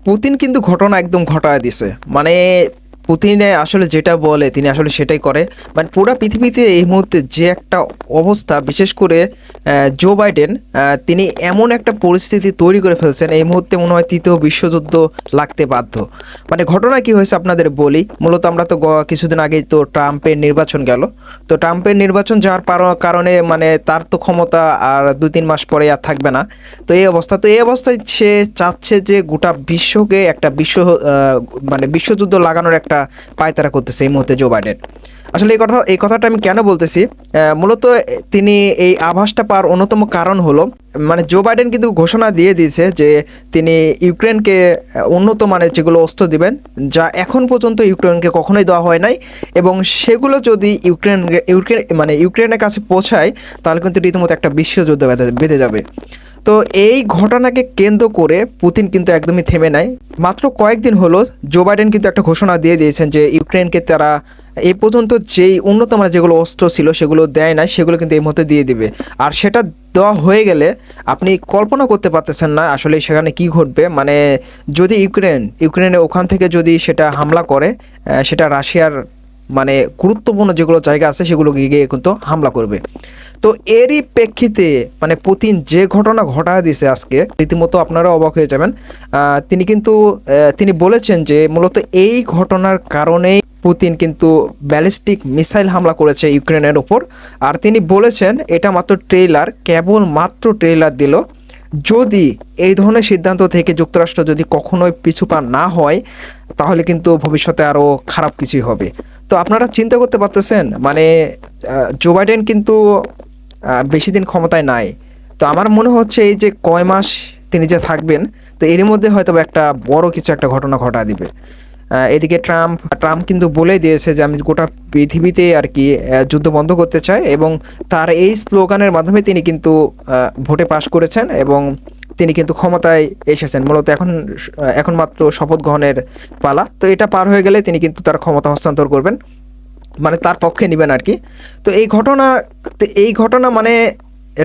Putin কিন্তু ঘটনা একদম ঘটায় দিছে। মানে পুতিনে আসলে যেটা বলে তিনি আসলে সেটাই করে। মানে পুরো পৃথিবীতে এই মুহূর্তে যে একটা অবস্থা, বিশেষ করে জো বাইডেন তিনি এমন একটা পরিস্থিতি তৈরি করে ফেলছেন, এই মুহূর্তে মনে হয় তৃতীয় বিশ্বযুদ্ধ লাগতে বাধ্য। মানে ঘটনা কি হয়েছে আপনাদের বলি। মূলত আমরা তো কিছুদিন আগেই তো ট্রাম্পের নির্বাচন গেল। তো ট্রাম্পের নির্বাচন যাওয়ার কারণে মানে তার তো ক্ষমতা আর 2-3 মাস পরে আর থাকবে না। তো এই অবস্থায় সে চাচ্ছে যে গোটা বিশ্বকে একটা মানে বিশ্বযুদ্ধ লাগানোর একটা পায়তারা করতেছে এই মুহূর্তে জো বাইডেন। আসলে এই কথাটা আমি কেন বলতেছি, মূলত তিনি এই আভাসটা পাওয়ার অন্যতম কারণ হলো, মানে জো বাইডেন কিন্তু ঘোষণা দিয়ে দিয়েছে যে তিনি ইউক্রেনকে উন্নত মানের যেগুলো অস্ত্র দিবেন, যা এখন পর্যন্ত ইউক্রেনকে কখনোই দেওয়া হয় নাই, এবং সেগুলো যদি ইউক্রেনের কাছে পৌঁছায় তাহলে কিন্তু রীতিমতো একটা বিশ্বযুদ্ধ বেঁধে যাবে। তো এই ঘটনাকে কেন্দ্র করে পুতিন কিন্তু একদমই থেমে নাই। মাত্র কয়েকদিন হলো জো বাইডেন কিন্তু একটা ঘোষণা দিয়ে দিয়েছেন যে ইউক্রেনকে তারা এই পর্যন্ত যেই উন্নত মানের যেগুলো অস্ত্র ছিল সেগুলো দেয় না, সেগুলো কিন্তু এই মুহূর্তে দিয়ে দিবে। আর সেটা দেওয়া হয়ে গেলে আপনি কল্পনা করতে পারতেছেন না আসলে সেখানে কি ঘটবে। মানে যদি ইউক্রেনে ওখান থেকে যদি সেটা হামলা করে, সেটা রাশিয়ার মানে গুরুত্বপূর্ণ যেগুলো জায়গা আছে সেগুলো গিয়ে কিন্তু হামলা করবে। তো এরই প্রেক্ষিতে মানে পুতিন যে ঘটনা ঘটায় দিছে আজকে, রীতিমতো আপনারা অবাক হয়ে যাবেন। তিনি বলেছেন যে মূলত এই ঘটনার কারণেই পুতিন কিন্তু ব্যালিস্টিক মিসাইল হামলা করেছে ইউক্রেনের ওপর। আর তিনি বলেছেন এটা মাত্র কেবল মাত্র ট্রেলার দিল। যদি এই ধরনের সিদ্ধান্ত থেকে যুক্তরাষ্ট্র যদি কখনোই পিছুপা না হয় তাহলে কিন্তু ভবিষ্যতে আরও খারাপ কিছুই হবে। তো আপনারা চিন্তা করতে পারতেছেন মানে জো বাইডেন কিন্তু বেশি দিন ক্ষমতায় নাই। তো আমার মনে হচ্ছে এই যে কয় মাস তিনি যে থাকবেন, তো এর মধ্যে হয়তো একটা বড় কিছু একটা ঘটনা ঘটা দিবে। এদিকে ট্রাম্প কিন্তু বলে দিয়েছে যে আমি গোটা পৃথিবীতে আর কি যুদ্ধ বন্ধ করতে চাই, এবং তার এই স্লোগানের মাধ্যমে তিনি কিন্তু ভোটে পাশ করেছেন এবং তিনি কিন্তু ক্ষমতায় এসেছেন। মূলত এখন মাত্র শপথ গ্রহণের পালা। তো এটা পার হয়ে গেলে তিনি কিন্তু তার ক্ষমতা হস্তান্তর করবেন, মানে তার পক্ষে নেবেন আর কি। তো এই ঘটনা মানে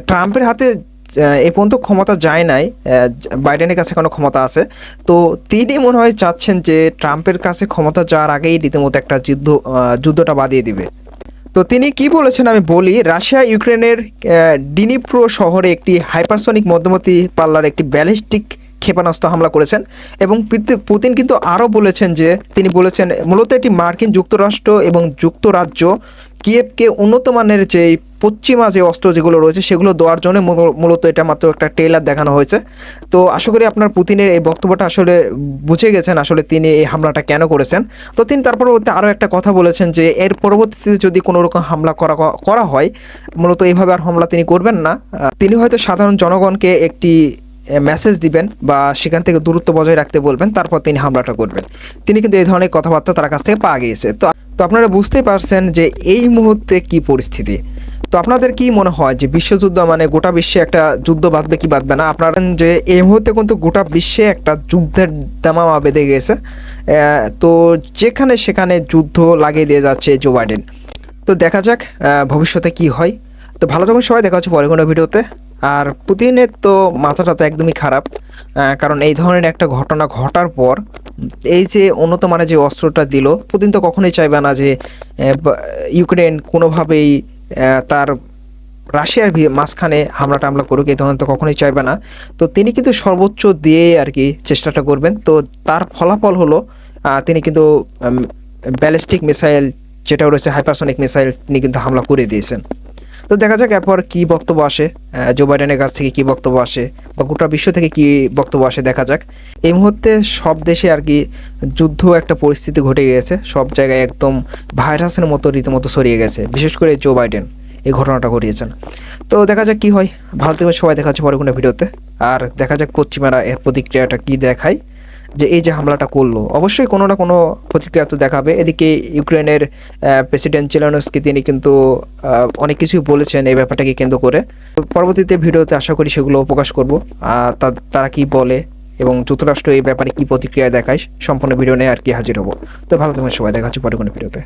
ট্রাম্পের হাতে এই পর্যন্ত ক্ষমতা যায় নাই, বাইডেনের কাছে কোনো ক্ষমতা আছে। তো তিনি মনে হয় চাচ্ছেন যে ট্রাম্পের কাছে ক্ষমতা যাওয়ার আগেই রীতিমতো একটা যুদ্ধটা বাদিয়ে দিবে। তো তিনি কি বলেছেন আমি বলি। রাশিয়া ইউক্রেনের ডিনিপ্রো শহরে একটি হাইপারসনিক মধ্যবর্তী পাল্লার একটি ব্যালিস্টিক ক্ষেপণাস্ত্র হামলা করেছেন, এবং পুতিন কিন্তু আরও বলেছেন যে তিনি বলেছেন মূলত এটি মার্কিন যুক্তরাষ্ট্র এবং যুক্তরাজ্য কিয়েভকে উন্নত মানের যে পশ্চিমা যে অস্ত্র যেগুলো রয়েছে সেগুলো দেওয়ার জন্য মূলত এটা মাত্র একটা ট্রেলার দেখানো হয়েছে। তো আশা করি আপনার পুতিনের এই বক্তব্যটা আসলে বুঝে গেছেন আসলে তিনি এই হামলাটা কেন করেছেন। তো তিনি তার পরবর্তীতে আরও একটা কথা বলেছেন যে এর পরবর্তীতে যদি কোনো রকম হামলা করা হয়, মূলত এইভাবে আর হামলা তিনি করবেন না। তিনি হয়তো সাধারণ জনগণকে একটি মেসেজ দিবেন বা সেখান থেকে দূরত্ব বজায় রাখতে বলবেন, তারপর তিনি হামলাটা করবেন। তিনি কিন্তু এই ধরনের কথাবার্তা তার কাছ থেকে পাওয়া গিয়েছে। তো আপনারা বুঝতেই পারছেন যে এই মুহূর্তে কি পরিস্থিতি। তো আপনাদের কি মনে হয় যে বিশ্বযুদ্ধ মানে গোটা বিশ্বে একটা যুদ্ধ বাঁধবে কি বাঁধবে না? আপনারা যে এই মুহূর্তে কিন্তু গোটা বিশ্বে একটা যুদ্ধের দামামা বেঁধে গেছে। তো যেখানে সেখানে যুদ্ধ লাগিয়ে দিয়ে যাচ্ছে জো বাইডেন। তো দেখা যাক ভবিষ্যতে কি হয়। তো ভালো থাকবেন সবাই, দেখা হচ্ছে পরে কোনো ভিডিওতে। আর পুতিনের তো মাথাটা তো একদমই খারাপ, কারণ এই ধরনের একটা ঘটনা ঘটার পর এই যে উন্নত মানের যে অস্ত্রটা দিল, পুতিন তো কখনোই চাইবে না যে ইউক্রেন কোনোভাবেই তার রাশিয়ার মাঝখানে টামলা করুক, এই ধরনের তো কখনোই চাইবে না। তো তিনি কিন্তু সর্বোচ্চ দিয়ে আর কি চেষ্টাটা করবেন। তো তার ফলাফল হলো তিনি কিন্তু ব্যালিস্টিক মিসাইল যেটা রয়েছে হাইপারসনিক মিসাইল তিনি কিন্তু হামলা করে দিয়েছেন। তো দেখা যাক এরপর কী বক্তব্য আসে, জো বাইডেনের কাছ থেকে কী বক্তব্য আসে বা গোটা বিশ্ব থেকে কী বক্তব্য আসে দেখা যাক। এই মুহূর্তে সব দেশে আর কি যুদ্ধ একটা পরিস্থিতি ঘটে গিয়েছে, সব জায়গায় একদম ভাইরাসের মতো রীতিমতো ছড়িয়ে গেছে, বিশেষ করে জো বাইডেন এই ঘটনাটা ঘটিয়েছেন। তো দেখা যাক কী হয়। ভালো থেকে সবাই, দেখা হচ্ছে পরে কোনো ভিডিওতে। আর দেখা যাক পশ্চিমারা এর প্রতিক্রিয়াটা কী দেখায়, যে এই যে হামলাটা করলো অবশ্যই কোনো না কোনো প্রতিক্রিয়া তো দেখাবে। এদিকে ইউক্রেনের প্রেসিডেন্ট জেলেনস্কি তিনি কিন্তু অনেক কিছুই বলেছেন এই ব্যাপারটাকে কেন্দ্র করে। পরবর্তীতে ভিডিওতে আশা করি সেগুলো প্রকাশ করব, তারা কি বলে এবং যুক্তরাষ্ট্র এই ব্যাপারে কি প্রতিক্রিয়া দেখায় সম্পূর্ণ ভিডিও নিয়ে আর কি হাজির হব। তো ভালো থাকবেন সবাই, দেখা হচ্ছে পরে কোনো ভিডিওতে।